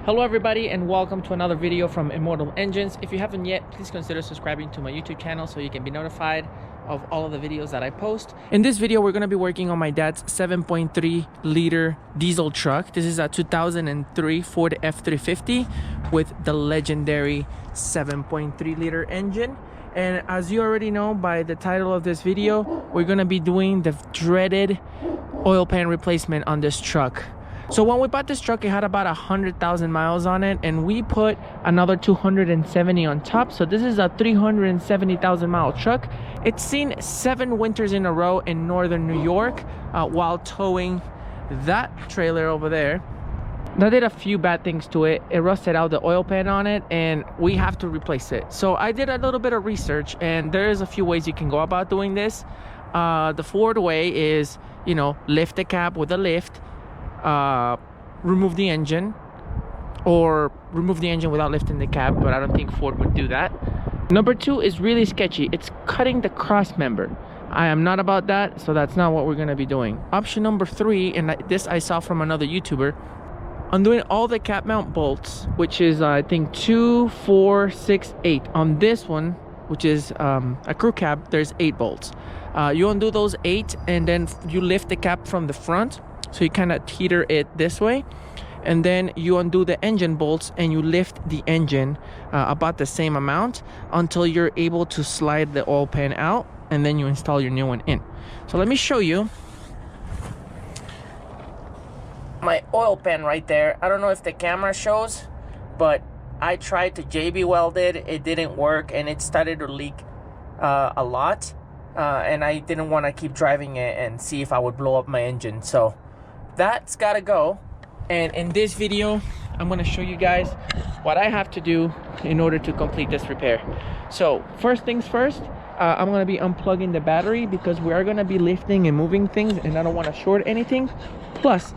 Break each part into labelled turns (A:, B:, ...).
A: Hello everybody and welcome to another video from Immortal Engines. If you haven't yet, please consider subscribing to my YouTube channel so you can be notified of all of the videos that I post. In this video, we're going to be working on my dad's 7.3 liter diesel truck. This is a 2003 Ford F350 with the legendary 7.3 liter engine. And as you already know by the title of this video, we're going to be doing the dreaded oil pan replacement on this truck. So when we bought this truck, it had about 100,000 miles on it, and we put another 270 on top. So this is a 370,000 mile truck. It's seen 7 winters in a row in northern New York while towing that trailer over there. That did a few bad things to it. It rusted out the oil pan on it, and we have to replace it. So I did a little bit of research, and there is a few ways you can go about doing this. The Ford way is, lift the cab with a lift, remove the engine, or remove the engine without lifting the cab, but I don't think Ford would do that. Number 2 is really sketchy. It's cutting the cross member. I am not about that, so that's not what we're going to be doing. Option number 3, and this I saw from another YouTuber, undoing all the cap mount bolts, which is I think 2, 4, 6, 8. On this one, which is a crew cab, there's 8 bolts. You undo those 8, and then you lift the cap from the front. So you kind of teeter it this way, and then you undo the engine bolts and you lift the engine about the same amount until you're able to slide the oil pan out, and then you install your new one in. So let me show you my oil pan right there. I don't know if the camera shows, but I tried to JB weld it. It didn't work, and it started to leak a lot, and I didn't want to keep driving it and see if I would blow up my engine. So that's gotta go. And in this video, I'm gonna show you guys what I have to do in order to complete this repair. So first things first, I'm gonna be unplugging the battery because we are gonna be lifting and moving things, and I don't want to short anything. Plus,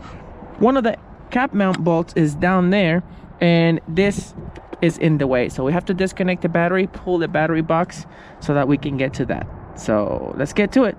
A: one of the cap mount bolts is down there, and this is in the way. So we have to disconnect the battery, pull the battery box so that we can get to that. So let's get to it.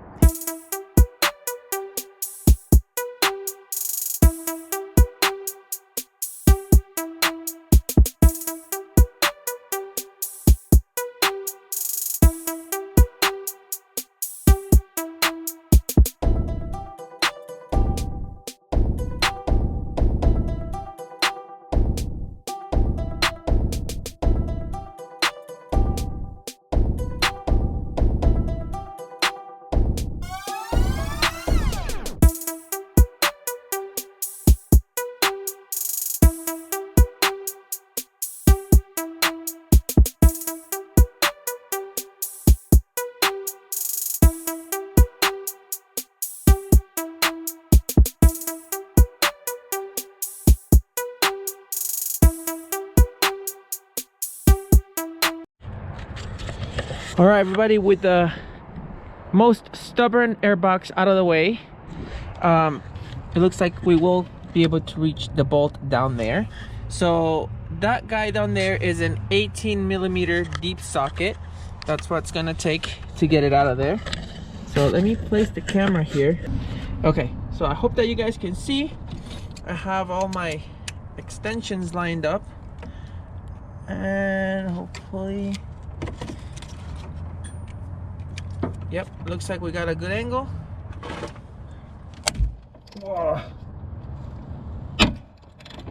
A: All right, everybody, with the most stubborn airbox out of the way, it looks like we will be able to reach the bolt down there. So that guy down there is an 18mm deep socket. That's what it's gonna take to get it out of there. So let me place the camera here. Okay, so I hope that you guys can see. I have all my extensions lined up, and hopefully, yep, looks like we got a good angle. Whoa.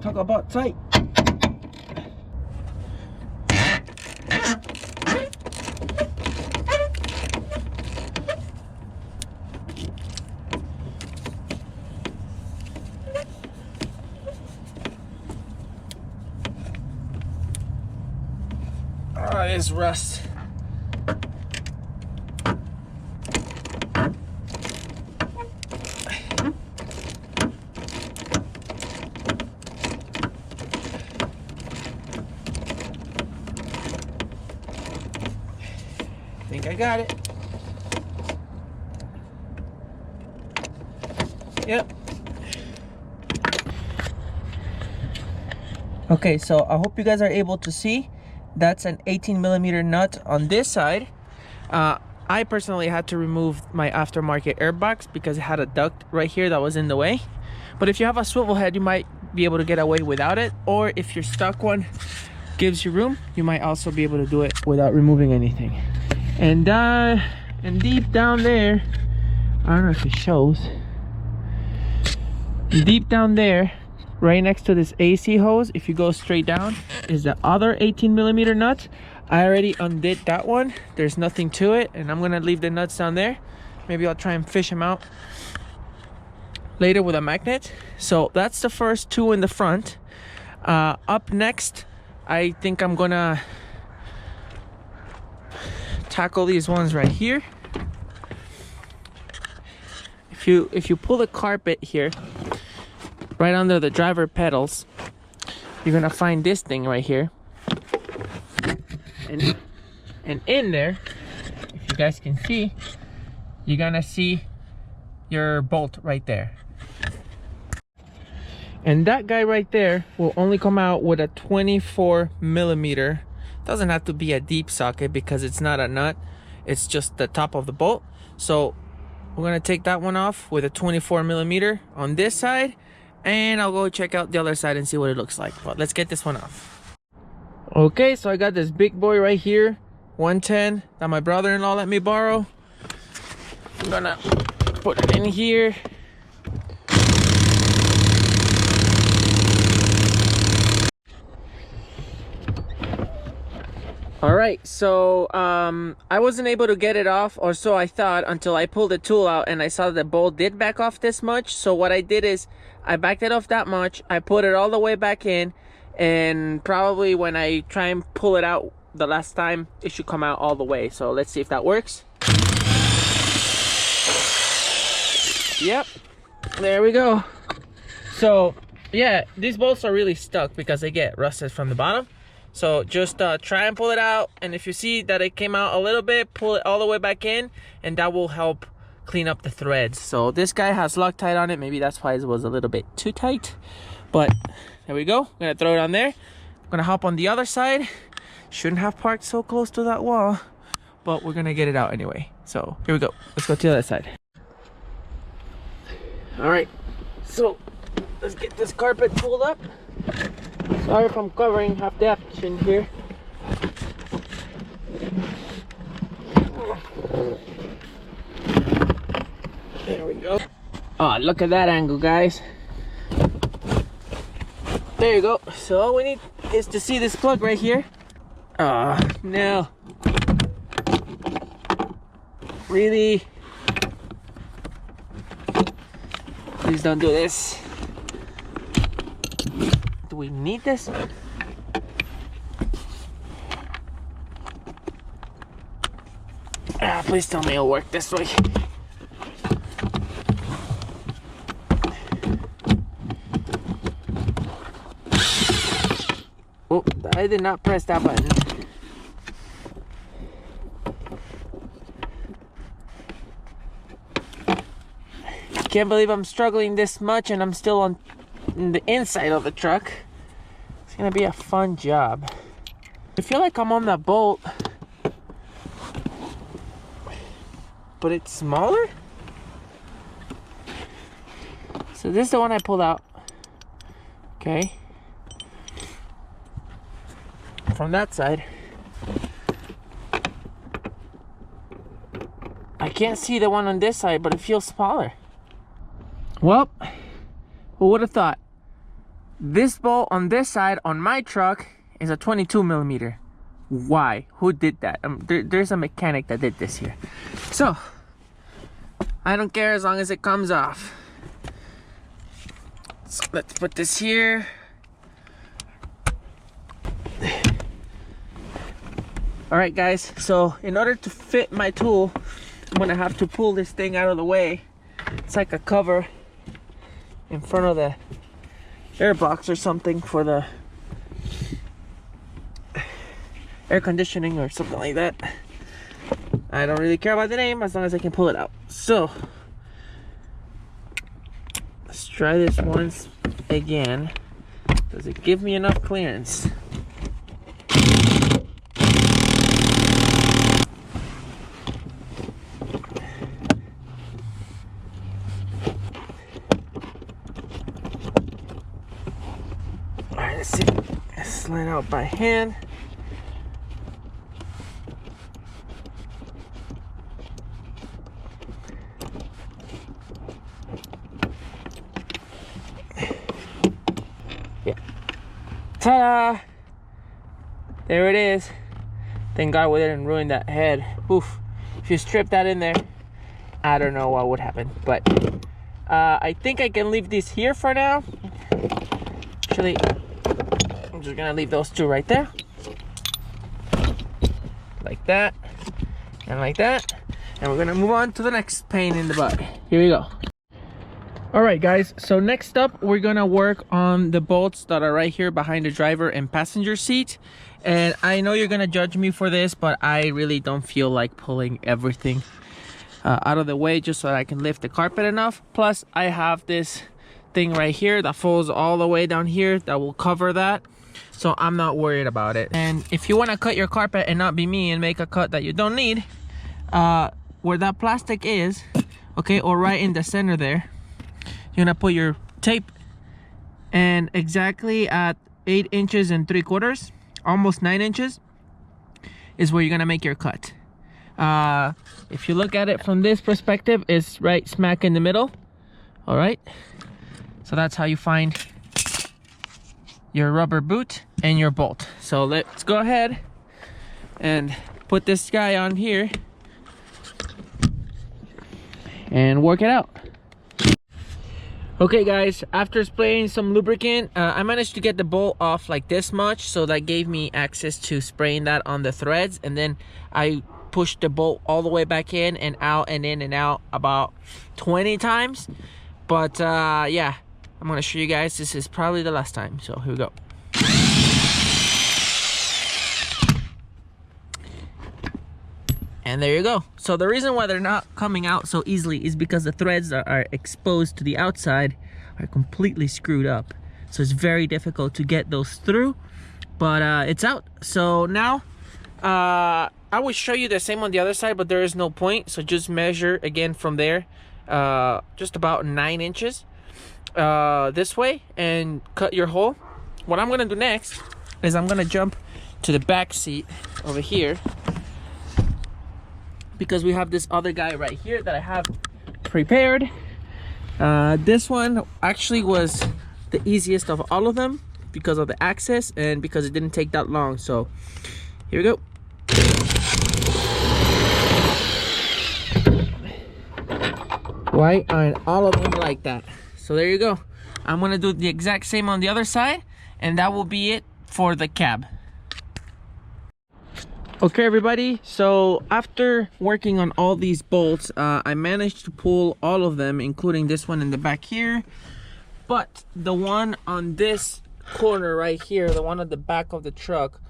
A: Talk about tight. Oh, this rust. I think I got it. Yep. Okay, so I hope you guys are able to see. That's an 18mm nut on this side. I personally had to remove my aftermarket airbox because it had a duct right here that was in the way. But if you have a swivel head, you might be able to get away without it, or if your stock one gives you room, you might also be able to do it without removing anything. And deep down there, I don't know if it shows, deep down there, right next to this AC hose, if you go straight down, is the other 18mm nut. I already undid that one. There's nothing to it, and I'm gonna leave the nuts down there. Maybe I'll try and fish them out later with a magnet. So that's the first two in the front. Up next, I think I'm gonna tackle these ones right here. If you pull the carpet here, right under the driver pedals, you're gonna find this thing right here. And in there, if you guys can see, you're gonna see your bolt right there. And that guy right there will only come out with a 24mm. Doesn't have to be a deep socket because it's not a nut, it's just the top of the bolt. So we're gonna take that one off with a 24mm on this side, and I'll go check out the other side and see what it looks like. But let's get this one off. Okay, so I got this big boy right here, 110, that my brother-in-law let me borrow. I'm gonna put it in here. All right, so I wasn't able to get it off, or so I thought, until I pulled the tool out and I saw the bolt did back off this much. So what I did is I backed it off that much, I put it all the way back in, and probably when I try and pull it out the last time, it should come out all the way. So let's see if that works. Yep, there we go. So yeah, these bolts are really stuck because they get rusted from the bottom. So just try and pull it out, and if you see that it came out a little bit, pull it all the way back in, and that will help clean up the threads. So this guy has Loctite on it, maybe that's why it was a little bit too tight, but there we go. I'm gonna throw it on there. I'm gonna hop on the other side. Shouldn't have parked so close to that wall, but we're gonna get it out anyway. So here we go, let's go to the other side. All right, so let's get this carpet pulled up. Sorry if I'm covering half the action here. There we go. Oh, look at that angle, guys. There you go. So all we need is to see this plug right here. No. Really? Please don't do this. Do we need this? Please tell me it'll work this way. Oh, I did not press that button. Can't believe I'm struggling this much and I'm still on the inside of the truck. It's gonna be a fun job. I feel like I'm on the bolt, but it's smaller. So this is the one I pulled out. Okay. From that side, I can't see the one on this side, but it feels smaller. Well, who would have thought? This bolt on this side on my truck is a 22mm. Why? Who did that? There's a mechanic that did this here. So, I don't care as long as it comes off. So let's put this here. Alright guys, so in order to fit my tool, I'm gonna have to pull this thing out of the way. It's like a cover in front of the air box or something for the air conditioning or something like that. I don't really care about the name as long as I can pull it out. So let's try this once again. Does it give me enough clearance? see, slide out by hand. Yeah. Ta-da! There it is. Thank God we didn't ruin that head. Oof. If you strip that in there, I don't know what would happen. But I think I can leave this here for now. Actually, I'm just gonna leave those two right there. Like that. And like that. And we're gonna move on to the next pain in the butt. Here we go. Alright guys, so next up we're gonna work on the bolts that are right here behind the driver and passenger seat. And I know you're gonna judge me for this, but I really don't feel like pulling everything out of the way just so that I can lift the carpet enough. Plus I have this thing right here that falls all the way down here that will cover that, so I'm not worried about it. And if you want to cut your carpet and not be me and make a cut that you don't need, where that plastic is, okay, or right in the center there, you're gonna put your tape, and exactly at 8 inches and 3/4, almost 9 inches, is where you're gonna make your cut. If you look at it from this perspective, it's right smack in the middle. All right, so that's how you find your rubber boot and your bolt. So let's go ahead and put this guy on here and work it out. Okay guys, after spraying some lubricant, I managed to get the bolt off like this much, so that gave me access to spraying that on the threads. And then I pushed the bolt all the way back in and out and in and out about 20 times. But yeah, I'm gonna show you guys. This is probably the last time, so here we go. And there you go. So the reason why they're not coming out so easily is because the threads that are exposed to the outside are completely screwed up. So it's very difficult to get those through, but it's out. So now I would show you the same on the other side, but there is no point. So just measure again from there, just about 9 inches this way, and cut your hole. What I'm gonna do next is I'm gonna jump to the back seat over here, because we have this other guy right here that I have prepared. This one actually was the easiest of all of them because of the access and because it didn't take that long. So here we go. Why aren't all of them like that? So there you go. I'm gonna do the exact same on the other side, and that will be it for the cab. Okay everybody, so after working on all these bolts, I managed to pull all of them, including this one in the back here. But the one on this corner right here, the one at the back of the truck,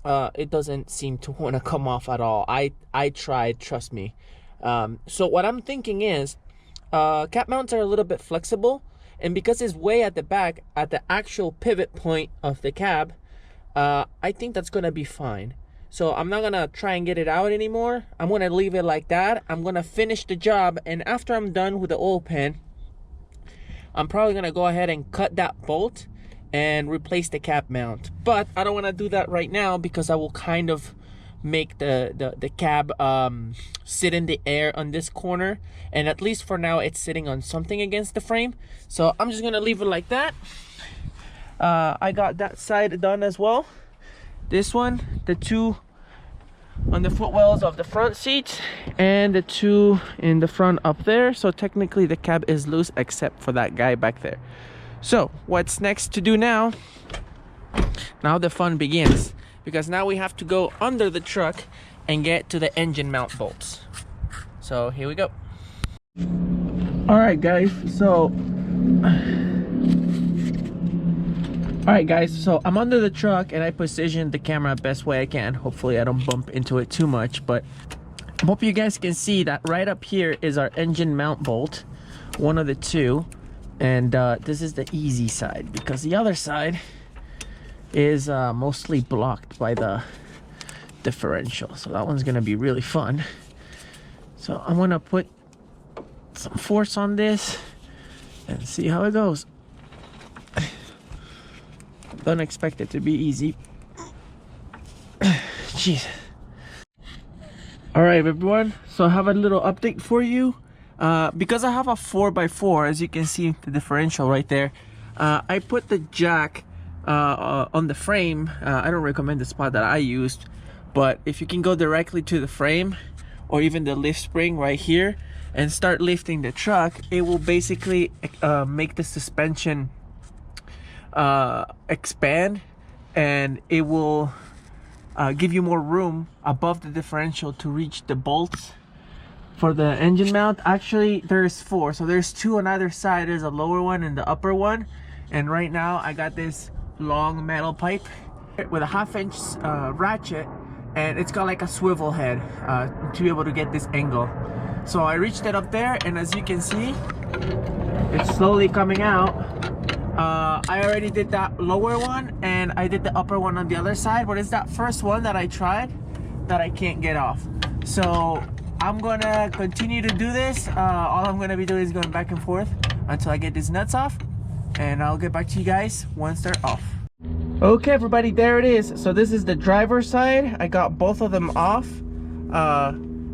A: it doesn't seem to want to come off at all. I tried, trust me. So what I'm thinking is, cap mounts are a little bit flexible, and because it's way at the back, at the actual pivot point of the cab, I think that's gonna be fine. So I'm not gonna try and get it out anymore. I'm gonna leave it like that. I'm gonna finish the job, and after I'm done with the oil pan, I'm probably gonna go ahead and cut that bolt and replace the cap mount. But I don't wanna do that right now because I will kind of make the cab sit in the air on this corner, and at least for now it's sitting on something against the frame. So I'm just gonna leave it like that. I got that side done as well. This one, the two on the footwells of the front seat, and the two in the front up there. So technically the cab is loose except for that guy back there. So what's next to do now? Now the fun begins, because now we have to go under the truck and get to the engine mount bolts. So here we go. All right guys, so I'm under the truck and I positioned the camera best way I can. Hopefully I don't bump into it too much, but I hope you guys can see that right up here is our engine mount bolt, one of the two. And this is the easy side, because the other side is mostly blocked by the differential. So that one's gonna be really fun. So I'm gonna put some force on this and see how it goes. Don't expect it to be easy. Jeez. All right, everyone. So I have a little update for you. Because I have a 4x4, as you can see the differential right there. I put the jack on the frame. I don't recommend the spot that I used, but if you can go directly to the frame or even the lift spring right here and start lifting the truck, it will basically make the suspension expand, and it will give you more room above the differential to reach the bolts for the engine mount. Actually, there's 4, so there's 2 on either side. There's a lower one and the upper one, and right now I got this long metal pipe with a 1/2 inch ratchet, and it's got like a swivel head to be able to get this angle. So I reached it up there, and as you can see, it's slowly coming out. I already did that lower one, and I did the upper one on the other side, but it's that first one that I tried that I can't get off. So I'm gonna continue to do this. All I'm gonna be doing is going back and forth until I get these nuts off, and I'll get back to you guys once they're off. Okay, everybody, there it is. So this is the driver's side. I got both of them off.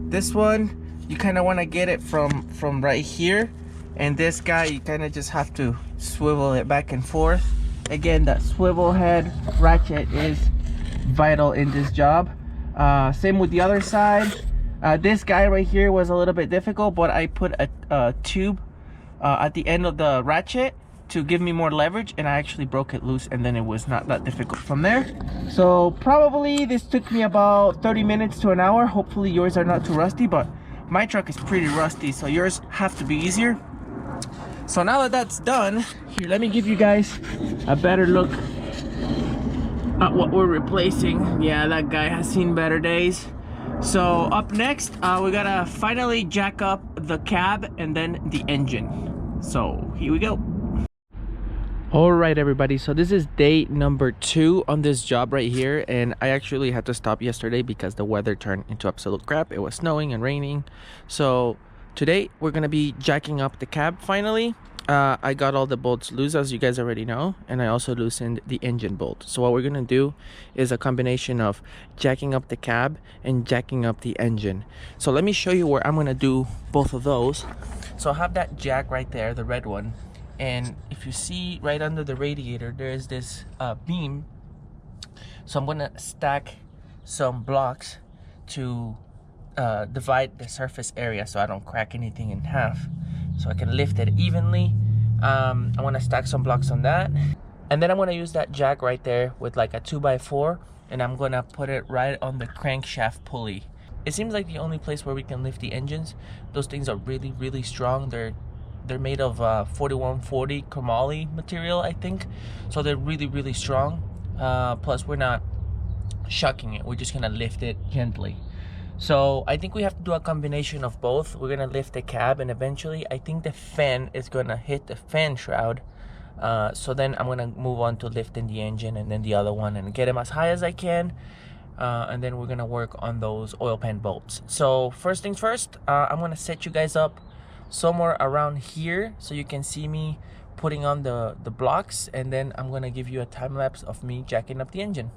A: This one, you kind of want to get it from right here, and this guy, you kind of just have to swivel it back and forth. Again, that swivel head ratchet is vital in this job. Same with the other side. This guy right here was a little bit difficult, but I put a tube at the end of the ratchet to give me more leverage, and I actually broke it loose, and then it was not that difficult from there. So probably this took me about 30 minutes to an hour. Hopefully yours are not too rusty, but my truck is pretty rusty, so yours have to be easier. So now that that's done, here, let me give you guys a better look at what we're replacing. Yeah, that guy has seen better days. So up next, we gotta finally jack up the cab and then the engine. So here we go. All right, everybody, so this is day number 2 on this job right here, and I actually had to stop yesterday because the weather turned into absolute crap. It was snowing and raining. So today we're gonna be jacking up the cab finally. I got all the bolts loose, as you guys already know, and I also loosened the engine bolt. So what we're gonna do is a combination of jacking up the cab and jacking up the engine. So let me show you where I'm gonna do both of those. So I have that jack right there, the red one, and if you see right under the radiator, there is this beam. So I'm gonna stack some blocks to divide the surface area so I don't crack anything in half, so I can lift it evenly. I want to stack some blocks on that, and then I'm going to use that jack right there with like a 2x4, and I'm going to put it right on the crankshaft pulley. It seems like the only place where we can lift the engines. Those things are really strong. They're made of 4140 chromoly material, I think, so they're really strong. Plus we're not shocking it, we're just gonna lift it gently. So I think we have to do a combination of both. We're gonna lift the cab, and eventually I think the fan is gonna hit the fan shroud. So then I'm gonna move on to lifting the engine and then the other one and get them as high as I can. And then we're gonna work on those oil pan bolts. So first things first, I'm gonna set you guys up somewhere around here so you can see me putting on the blocks, and then I'm gonna give you a time lapse of me jacking up the engine.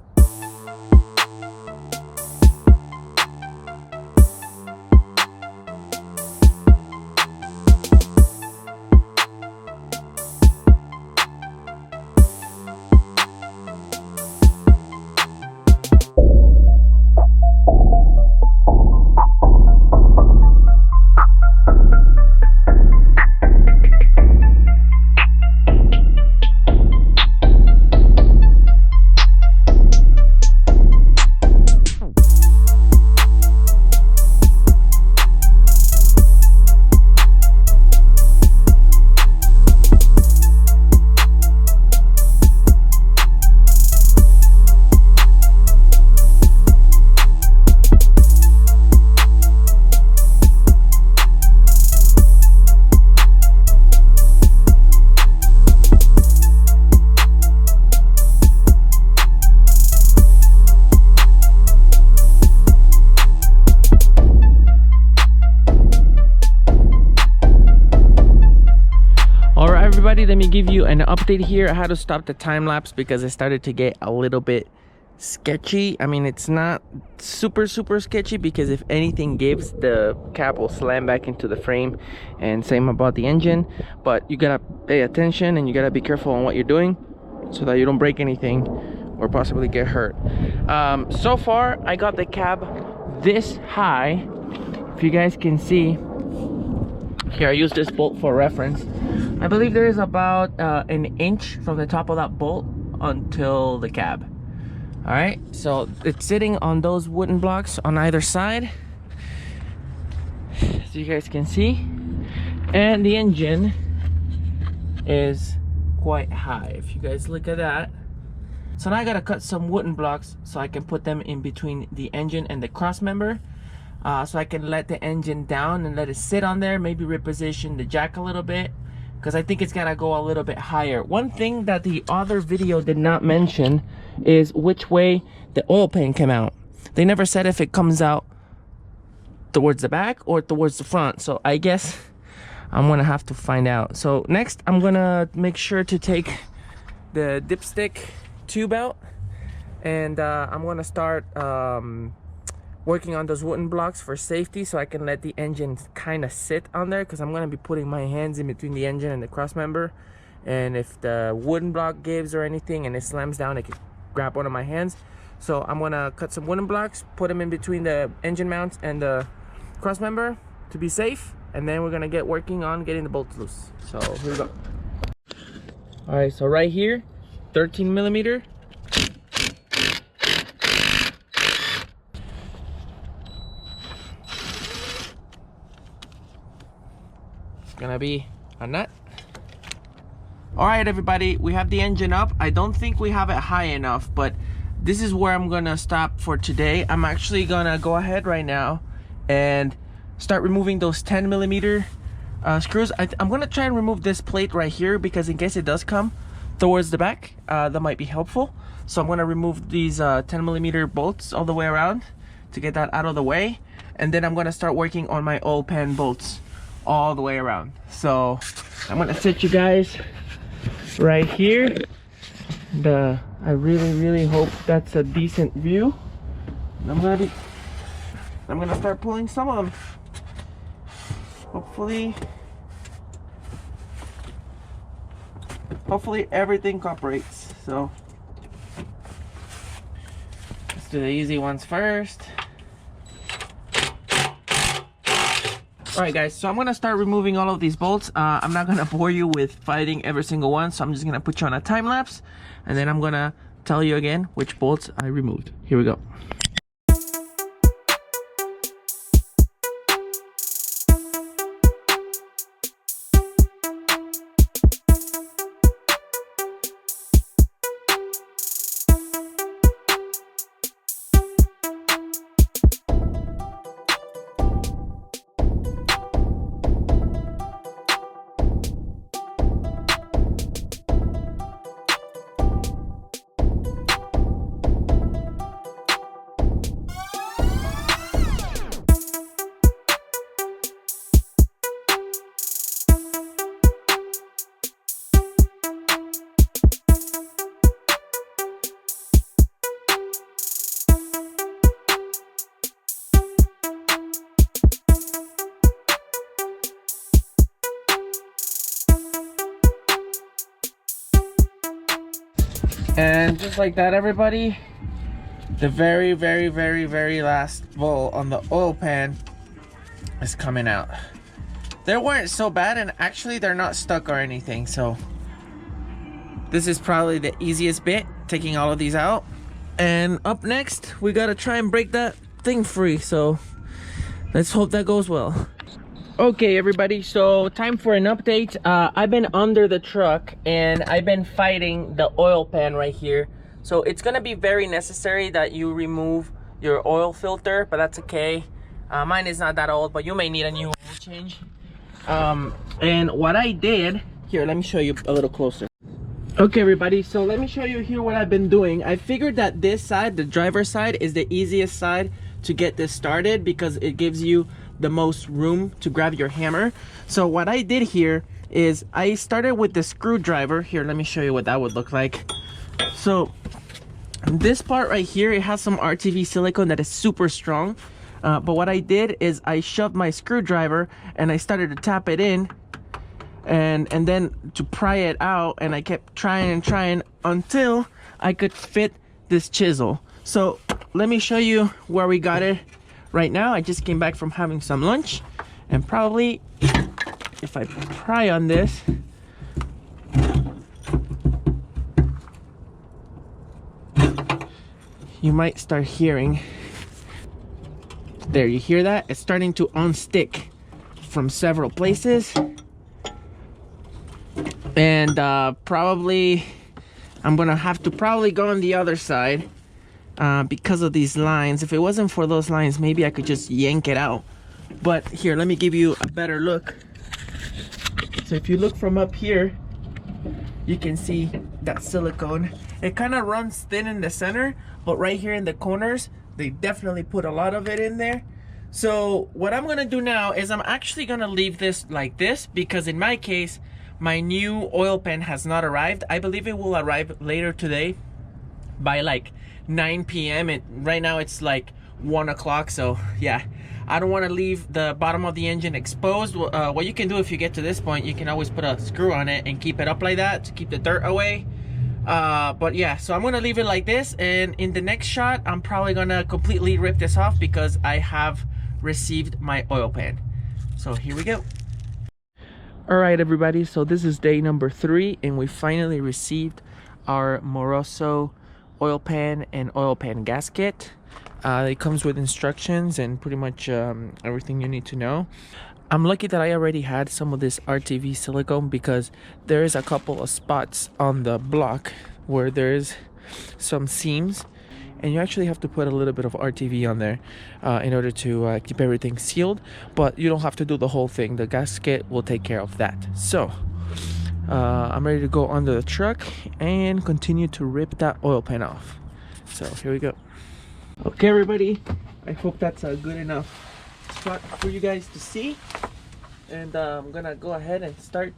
A: let me give you an update here. I had to stop the time lapse because it started to get a little bit sketchy. I mean, it's not super sketchy, because if anything gives, the cap will slam back into the frame, and same about the engine. But you gotta pay attention and you gotta be careful on what you're doing so that you don't break anything or possibly get hurt. So far I got the cab this high. If you guys can see here, I use this bolt for reference. I believe there is about an inch from the top of that bolt until the cab. All right, so it's sitting on those wooden blocks on either side, as you guys can see, and the engine is quite high. If you guys look at that, so now I gotta cut some wooden blocks so I can put them in between the engine and the cross member, so I can let the engine down and let it sit on there, maybe reposition the jack a little bit, because I think it's gotta go a little bit higher. One thing that the other video did not mention is which way the oil pan came out. They never said if it comes out towards the back or towards the front, so I guess I'm gonna have to find out. So next I'm gonna make sure to take the dipstick tube out, and I'm gonna start working on those wooden blocks for safety, so I can let the engine kind of sit on there, because I'm gonna be putting my hands in between the engine and the cross member, and if the wooden block gives or anything and it slams down, it can grab one of my hands. So I'm gonna cut some wooden blocks, put them in between the engine mounts and the cross member to be safe, and then we're gonna get working on getting the bolts loose. So here we go. All right, so right here, 13 millimeter. It's gonna be a nut. All right, everybody, we have the engine up. I don't think we have it high enough, but this is where I'm gonna stop for today. I'm actually gonna go ahead right now and start removing those 10 millimeter screws. I'm gonna try and remove this plate right here, because in case it does come towards the back, that might be helpful. So I'm gonna remove these 10 millimeter bolts all the way around to get that out of the way, and then I'm gonna start working on my oil pan bolts all the way around. So I'm gonna set you guys right here. I really hope that's a decent view. I'm gonna start pulling some of them. Hopefully everything cooperates. So let's do the easy ones first. Alright guys, so I'm gonna start removing all of these bolts. I'm not gonna bore you with fighting every single one, so I'm just gonna put you on a time lapse, and then I'm gonna tell you again which bolts I removed. Here we go. And just like that, everybody, the very last bolt on the oil pan is coming out. They weren't so bad, and actually they're not stuck or anything, so this is probably the easiest bit, taking all of these out. And up next, we gotta try and break that thing free, so let's hope that goes well. Okay, everybody, so time for an update. I've been under the truck and I've been fighting the oil pan right here. So it's gonna be very necessary that you remove your oil filter, but that's okay. Mine is not that old, but you may need a new oil change. And what I did, here, let me show you a little closer. Okay, everybody, so let me show you here what I've been doing. I figured that this side, the driver's side, is the easiest side to get this started because it gives you the most room to grab your hammer. So what I did here is I started with the screwdriver. Here, let me show you what that would look like. So this part right here, it has some RTV silicone that is super strong. But what I did is I shoved my screwdriver and I started to tap it in and then to pry it out, and I kept trying and trying until I could fit this chisel. So let me show you where we got it right now. I just came back from having some lunch, and probably if I pry on this, you might start hearing, there, you hear that? It's starting to unstick from several places. And probably I'm gonna have to probably go on the other side because of these lines. If it wasn't for those lines, maybe I could just yank it out. But here, let me give you a better look. So if you look from up here, you can see that silicone. It kind of runs thin in the center, but right here in the corners, they definitely put a lot of it in there. So what I'm gonna do now is I'm actually gonna leave this like this, because in my case, my new oil pan has not arrived. I believe it will arrive later today by like 9 p.m. and right now it's like 1 o'clock. So yeah, I don't want to leave the bottom of the engine exposed. What you can do if you get to this point, you can always put a screw on it and keep it up like that to keep the dirt away. But yeah, so I'm gonna leave it like this, and in the next shot I'm probably gonna completely rip this off because I have received my oil pan. So here we go. All right, everybody, so this is day number 3, and we finally received our Moroso oil pan and oil pan gasket. It comes with instructions and pretty much everything you need to know. I'm lucky that I already had some of this RTV silicone, because there is a couple of spots on the block where there's some seams, and you actually have to put a little bit of RTV on there in order to keep everything sealed, but you don't have to do the whole thing. The gasket will take care of that. So I'm ready to go under the truck and continue to rip that oil pan off. So here we go. Okay, everybody, I hope that's a good enough spot for you guys to see, and I'm gonna go ahead and start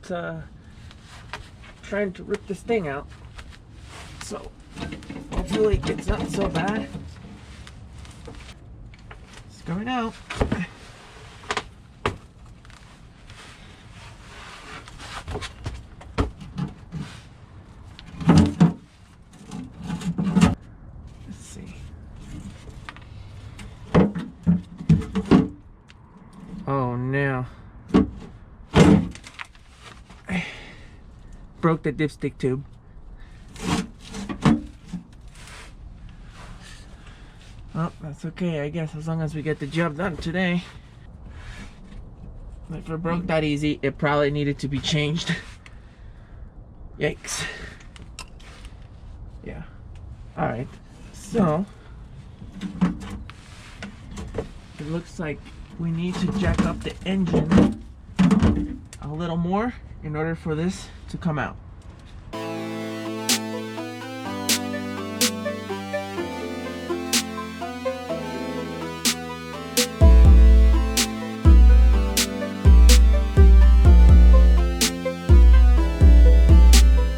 A: trying to rip this thing out. So hopefully it's not so bad. It's going out. Let's see. Oh no. Broke the dipstick tube. Oh, that's okay, I guess, as long as we get the job done today. If it broke that easy, it probably needed to be changed. Yikes. Yeah. Alright, so it looks like we need to jack up the engine a little more in order for this to come out.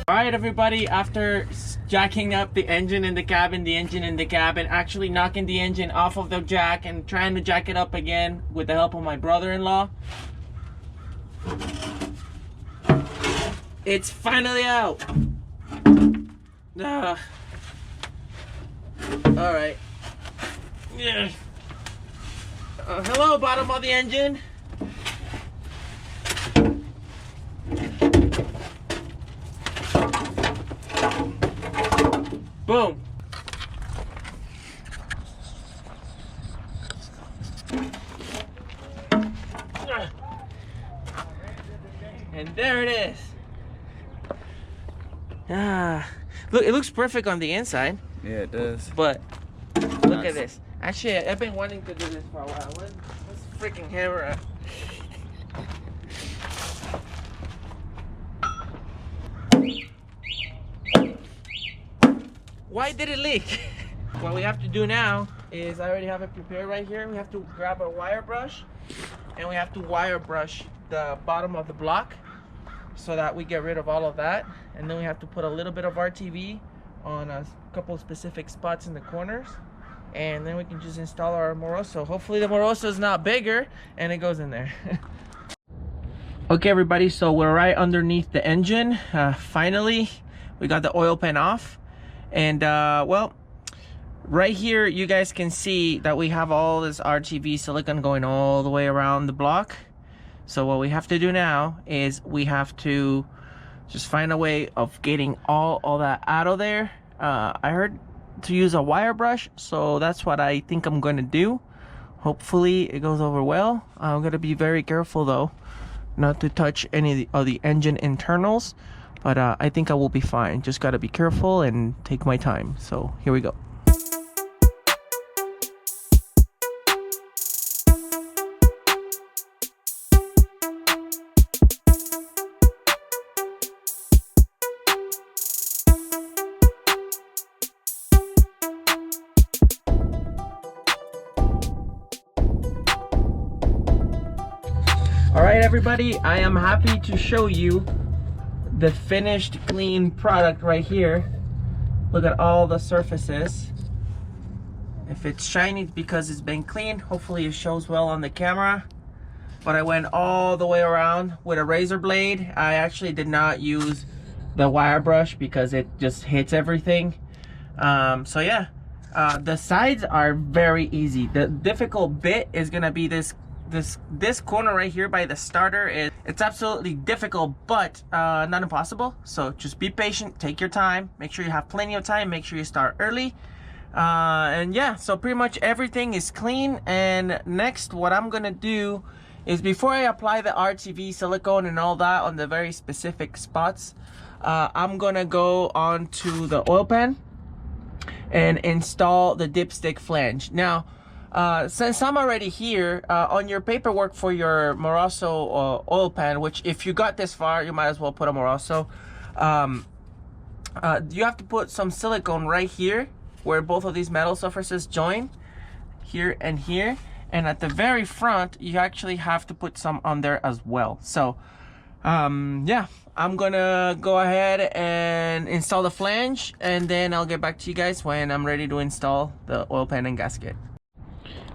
A: Alright, everybody, after jacking up the engine in the cabin, actually knocking the engine off of the jack and trying to jack it up again with the help of my brother-in-law, it's finally out. Alright. Yeah. Hello, bottom of the engine. Boom. And there it is. Look, it looks perfect on the inside.
B: Yeah, it does.
A: But look at this. Actually, I've been wanting to do this for a while. What's freaking hammer? Why did it leak? What we have to do now is, I already have it prepared right here. We have to grab a wire brush and we have to wire brush the bottom of the block so that we get rid of all of that. And then we have to put a little bit of RTV on a couple specific spots in the corners, and then we can just install our Moroso. Hopefully the Moroso is not bigger and it goes in there. Okay everybody, so we're right underneath the engine. Finally we got the oil pan off, and well, right here you guys can see that we have all this RTV silicone going all the way around the block. So what we have to do now is we have to just find a way of getting all that out of there. I heard to use a wire brush, so that's what I think I'm going to do. Hopefully it goes over well. I'm going to be very careful though not to touch any of the engine internals, but I think I will be fine. Just got to be careful and take my time. So here we go. Alright everybody, I am happy to show you the finished clean product right here. Look at all the surfaces. If it's shiny, it's because it's been cleaned. Hopefully it shows well on the camera. But I went all the way around with a razor blade. I actually did not use the wire brush because it just hits everything. So yeah, the sides are very easy. The difficult bit is gonna be this corner right here by the starter. It's absolutely difficult, but not impossible. So just be patient, take your time, make sure you have plenty of time, make sure you start early. And yeah, so pretty much everything is clean. And next, what I'm gonna do is, before I apply the RTV silicone and all that on the very specific spots, I'm gonna go onto the oil pan and install the dipstick flange. Now, since I'm already here, on your paperwork for your Moroso oil pan, which if you got this far, you might as well put a Moroso, you have to put some silicone right here where both of these metal surfaces join, here and here. And at the very front, you actually have to put some on there as well. So yeah, I'm gonna go ahead and install the flange, and then I'll get back to you guys when I'm ready to install the oil pan and gasket.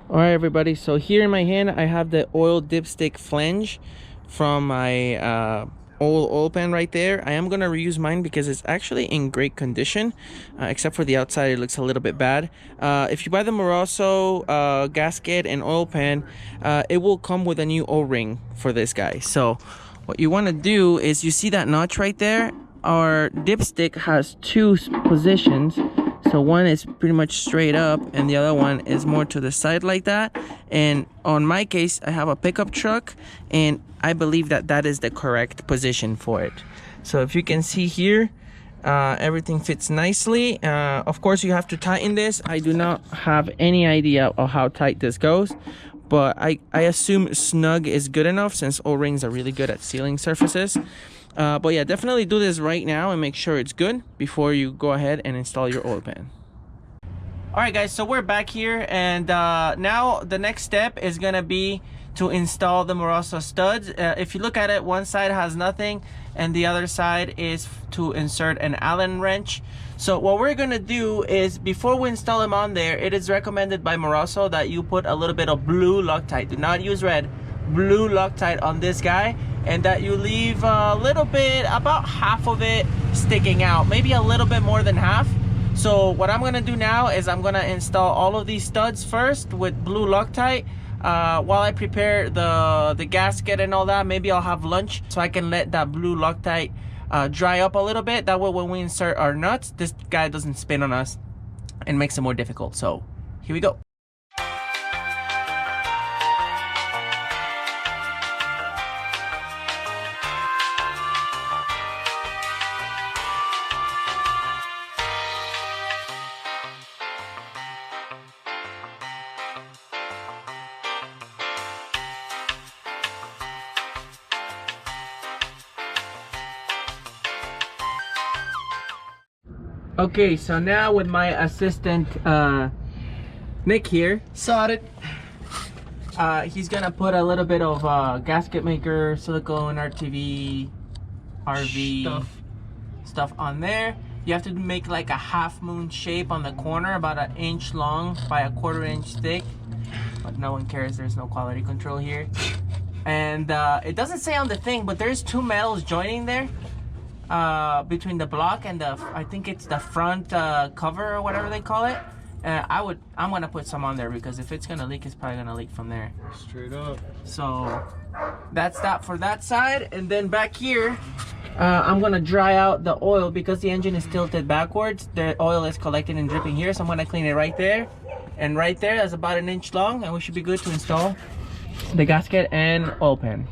A: Alright everybody, so here in my hand I have the oil dipstick flange from my oil pan right there. I am going to reuse mine because it's actually in great condition, except for the outside, it looks a little bit bad. If you buy the Moroso gasket and oil pan, it will come with a new O-ring for this guy. So what you want to do is, you see that notch right there? Our dipstick has two positions. So one is pretty much straight up and the other one is more to the side like that. And on my case, I have a pickup truck and I believe that that is the correct position for it. So if you can see here, everything fits nicely. Of course, you have to tighten this. I do not have any idea of how tight this goes, but I assume snug is good enough since O-rings are really good at sealing surfaces. But yeah, definitely do this right now and make sure it's good before you go ahead and install your oil pan. Alright guys, so we're back here, and now the next step is gonna be to install the Moroso studs. If you look at it, one side has nothing and the other side is to insert an Allen wrench. So what we're gonna do is, before we install them on there, it is recommended by Moroso that you put a little bit of blue Loctite. Do not use red, blue Loctite on this guy, and that you leave a little bit, about half of it sticking out, maybe a little bit more than half. So what I'm gonna do now is I'm gonna install all of these studs first with blue Loctite. While I prepare the gasket and all that, maybe I'll have lunch so I can let that blue Loctite dry up a little bit. That way when we insert our nuts, this guy doesn't spin on us and makes it more difficult. So here we go. Okay, so now with my assistant Nick here,
B: Sorted.
A: he's gonna put a little bit of gasket maker, silicone, RTV, RV stuff on there. You have to make like a half moon shape on the corner, about 1 inch long by 1/4 inch thick. But no one cares, there's no quality control here. And it doesn't say on the thing, but there's 2 metals joining there between the block and the, I think it's the front cover or whatever they call it. I'm gonna put some on there because if it's gonna leak, it's probably gonna leak from there.
B: Straight up.
A: So that's that for that side. And then back here, I'm gonna dry out the oil because the engine is tilted backwards. The oil is collecting and dripping here, so I'm gonna clean it right there. And right there, that's about 1 inch long, and we should be good to install the gasket and oil pan.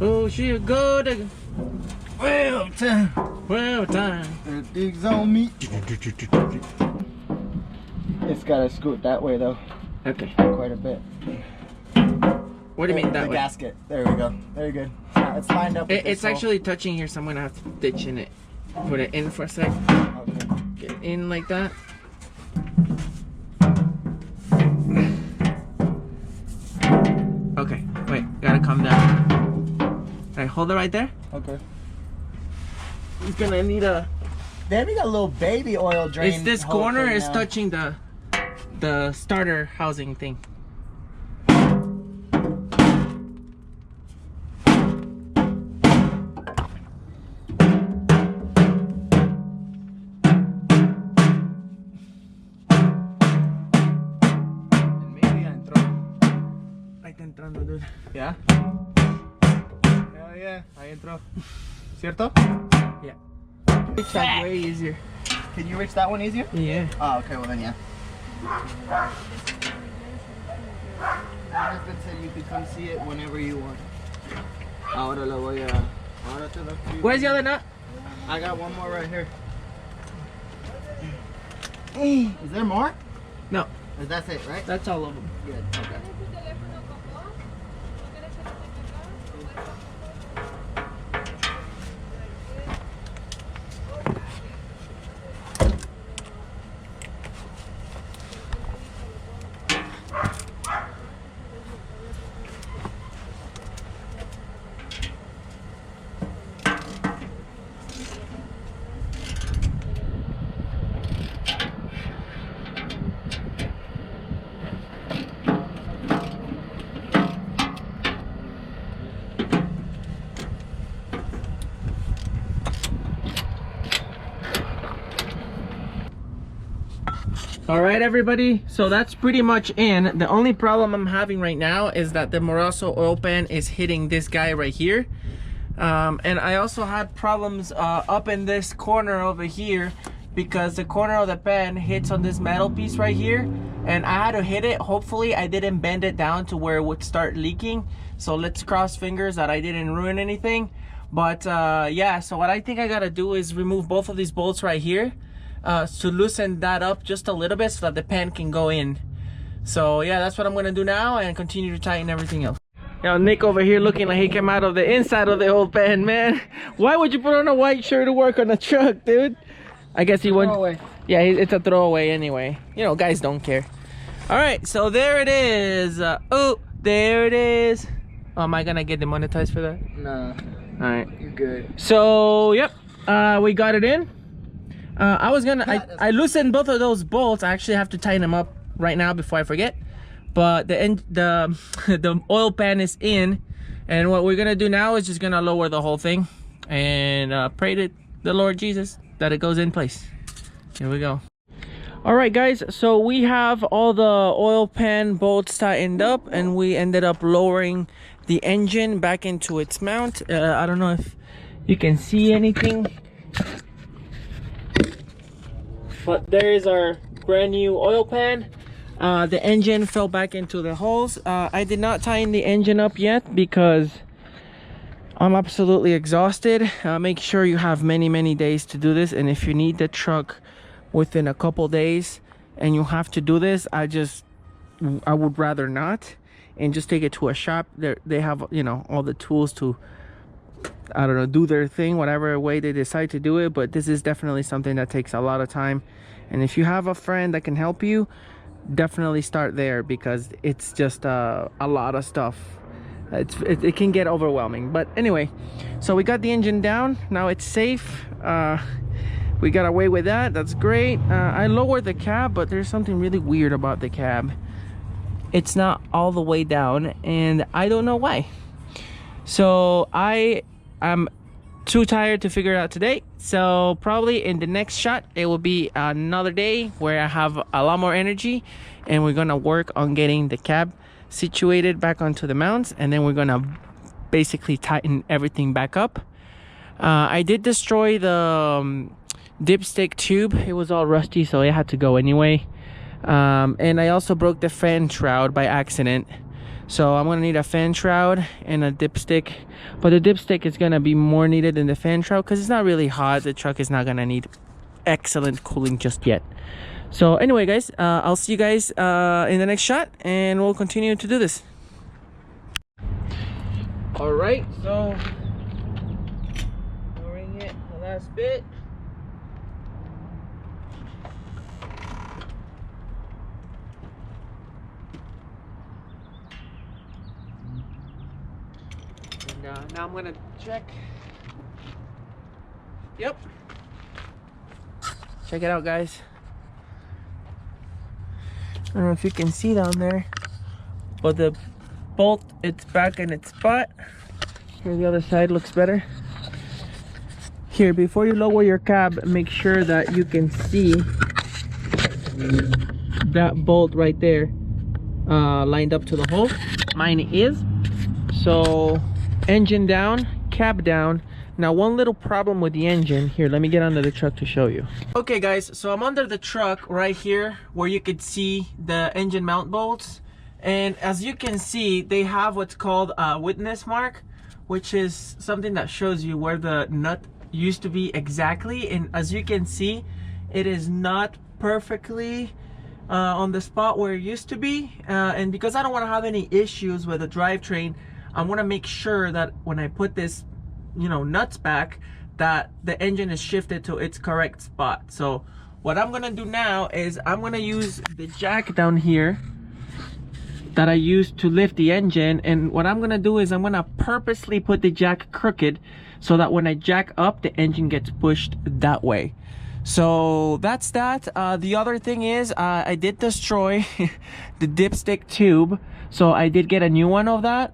A: Oh, she'll go to well time. Well time.
B: Everything's on me. It's gotta scoot that way though.
A: Okay.
B: Quite a bit.
A: What do you mean that
B: the
A: way?
B: Gasket. There we go. Very good. It's lined up. With
A: It's actually touching here, so I'm gonna have to ditch in it. Put it in for a sec.
B: Okay.
A: Get in like that. Okay, wait, gotta calm down. Alright, hold it right there.
B: Okay.
A: He's gonna need a.
B: Then we got a little baby oil drain.
A: It's this corner is touching the starter housing thing. Dude.
B: Yeah? Hell yeah, ahí entró. ¿Cierto?
A: Yeah. It's that way easier.
B: Can you reach that one easier?
A: Yeah.
B: Oh, okay, well then yeah. My husband said you could come see it whenever you want. Ahora lo voy a... Ahora te lo pido.
A: Where's the other nut?
B: I got one more right here. Is there more?
A: No.
B: That's it, right?
A: That's all of them.
B: Good, okay.
A: All right, everybody, so that's pretty much in. The only problem I'm having right now is that the Moroso oil pan is hitting this guy right here. And I also had problems up in this corner over here because the corner of the pan hits on this metal piece right here, and I had to hit it. Hopefully I didn't bend it down to where it would start leaking, so let's cross fingers that I didn't ruin anything. But yeah, so what I think I gotta do is remove both of these bolts right here to loosen that up just a little bit so that the pan can go in. So yeah, that's what I'm gonna do now and continue to tighten everything else. Yo, Nick over here looking like he came out of the inside of the old pan, man. Why would you put on a white shirt to work on a truck, dude? I guess he went. Yeah, it's a throwaway anyway. You know, guys don't care. All right, so there it is. Oh, there it is. Oh, am I gonna get demonetized for that?
B: Nah.
A: All right.
B: You're good.
A: So, yep, we got it in. I loosened both of those bolts. I actually have to tighten them up right now before I forget. But the oil pan is in, and what we're gonna do now is just gonna lower the whole thing and pray to the Lord Jesus that it goes in place. Here we go. All right, guys, so we have all the oil pan bolts tightened up, and we ended up lowering the engine back into its mount. I don't know if you can see anything, but there is our brand new oil pan. The engine fell back into the holes. I did not tighten the engine up yet because I'm absolutely exhausted. Make sure you have many days to do this, and if you need the truck within a couple days and you have to do this, I would rather not, and just take it to a shop. They have, you know, all the tools to, I don't know, do their thing whatever way they decide to do it. But this is definitely something that takes a lot of time, and if you have a friend that can help you, definitely start there, because it's just a lot of stuff. it can get overwhelming. But anyway, so we got the engine down. Now it's safe. We got away with that. That's great. I lowered the cab, but there's something really weird about the cab. It's not all the way down, and I don't know why. So I am too tired to figure it out today. So probably in the next shot, it will be another day where I have a lot more energy, and we're gonna work on getting the cab situated back onto the mounts, and then we're gonna basically tighten everything back up. I did destroy the dipstick tube. It was all rusty, so it had to go anyway. And I also broke the fan shroud by accident, so I'm gonna need a fan shroud and a dipstick, but the dipstick is gonna be more needed than the fan shroud because it's not really hot. The truck is not gonna need excellent cooling just yet. So anyway, guys, I'll see you guys in the next shot, and we'll continue to do this. All right, so lowering it the last bit. And now I'm gonna check. Yep. Check it out, guys. I don't know if you can see down there, but the bolt, it's back in its spot. Here, the other side looks better. Here, before you lower your cab, make sure that you can see that bolt right there lined up to the hole. Mine is. So engine down, cab down. Now, one little problem with the engine here, let me get under the truck to show you. Okay guys, so I'm under the truck right here where you could see the engine mount bolts, and as you can see, they have what's called a witness mark, which is something that shows you where the nut used to be exactly. And as you can see, it is not perfectly on the spot where it used to be, and because I don't want to have any issues with the drivetrain, I want to make sure that when I put this, you know, nuts back, that the engine is shifted to its correct spot. So what I'm gonna do now is I'm gonna use the jack down here that I used to lift the engine, and what I'm gonna do is I'm gonna purposely put the jack crooked so that when I jack up, the engine gets pushed that way. So that's that. The other thing is I did destroy the dipstick tube, so I did get a new one of that.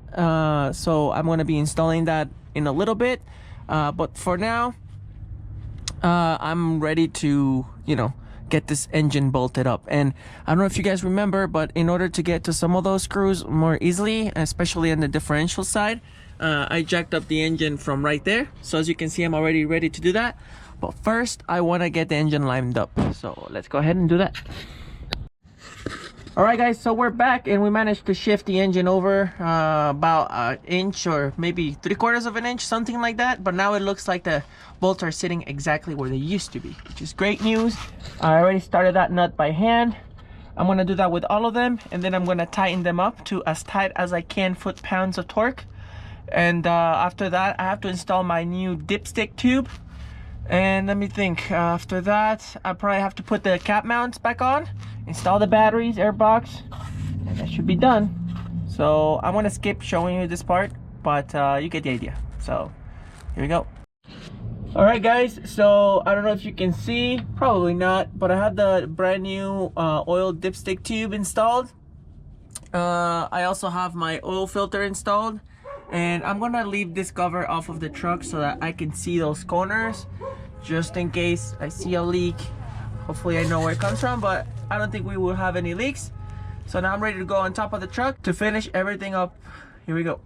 A: So I'm gonna be installing that in a little bit, but for now I'm ready to, you know, get this engine bolted up. And I don't know if you guys remember, but in order to get to some of those screws more easily, especially on the differential side, I jacked up the engine from right there. So as you can see, I'm already ready to do that, but first I want to get the engine lined up, so let's go ahead and do that. All right guys, so we're back, and we managed to shift the engine over about an inch or maybe 3/4 of an inch, something like that. But now it looks like the bolts are sitting exactly where they used to be, which is great news. I already started that nut by hand. I'm gonna do that with all of them, and then I'm gonna tighten them up to as tight as I can, foot-pounds of torque. And after that, I have to install my new dipstick tube. And let me think, after that, I probably have to put the cap mounts back on, install the batteries, air box, and that should be done. So I'm gonna skip showing you this part, but you get the idea. So here we go. All right guys, so I don't know if you can see, probably not, but I have the brand new oil dipstick tube installed. I also have my oil filter installed, and I'm gonna leave this cover off of the truck so that I can see those corners, just in case I see a leak. Hopefully I know where it comes from, but I don't think we will have any leaks. So now I'm ready to go on top of the truck to finish everything up. Here we go.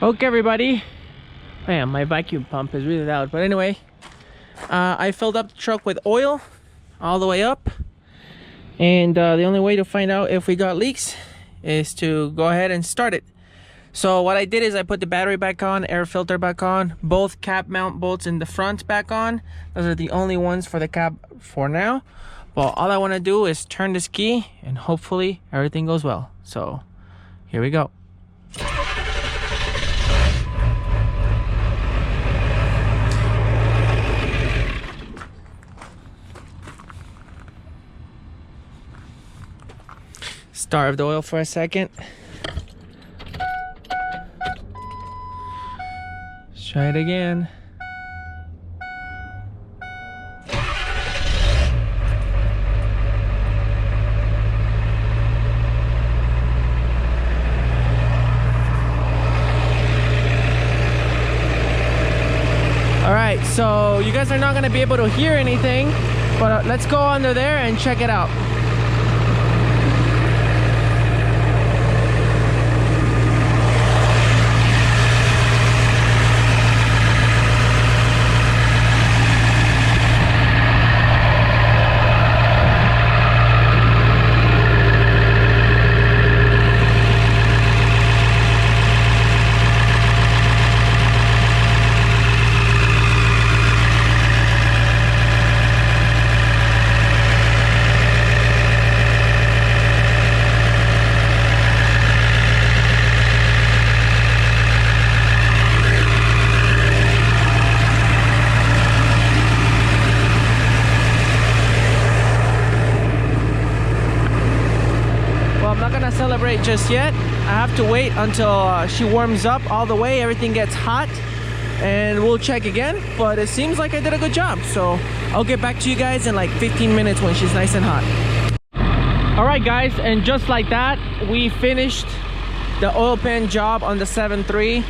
A: Okay everybody, man, my vacuum pump is really loud, but anyway, I filled up the truck with oil all the way up, and the only way to find out if we got leaks is to go ahead and start it. So what I did is I put the battery back on, air filter back on, both cap mount bolts in the front back on. Those are the only ones for the cab for now. Well, all I want to do is turn this key and hopefully everything goes well. So here we go. Starve the oil for a second. Let's try it again. All right, so you guys are not gonna be able to hear anything, but let's go under there and check it out. Celebrate just yet. I have to wait until she warms up all the way, everything gets hot, and we'll check again. But it seems like I did a good job, so I'll get back to you guys in like 15 minutes when she's nice and hot. All right guys, and just like that, we finished the oil pan job on the 7.3.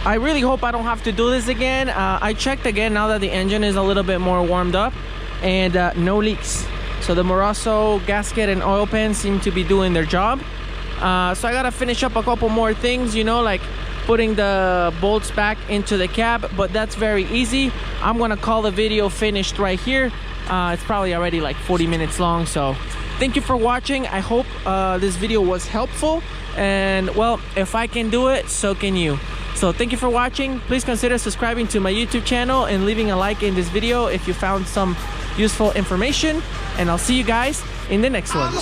A: I really hope I don't have to do this again. I checked again now that the engine is a little bit more warmed up, and no leaks. So the Moroso gasket and oil pan seem to be doing their job. So I gotta finish up a couple more things, you know, like putting the bolts back into the cab, but that's very easy. I'm gonna call the video finished right here. It's probably already like 40 minutes long, so thank you for watching. I hope this video was helpful, and well, if I can do it, so can you. So thank you for watching. Please consider subscribing to my YouTube channel and leaving a like in this video if you found some useful information, and I'll see you guys in the next one.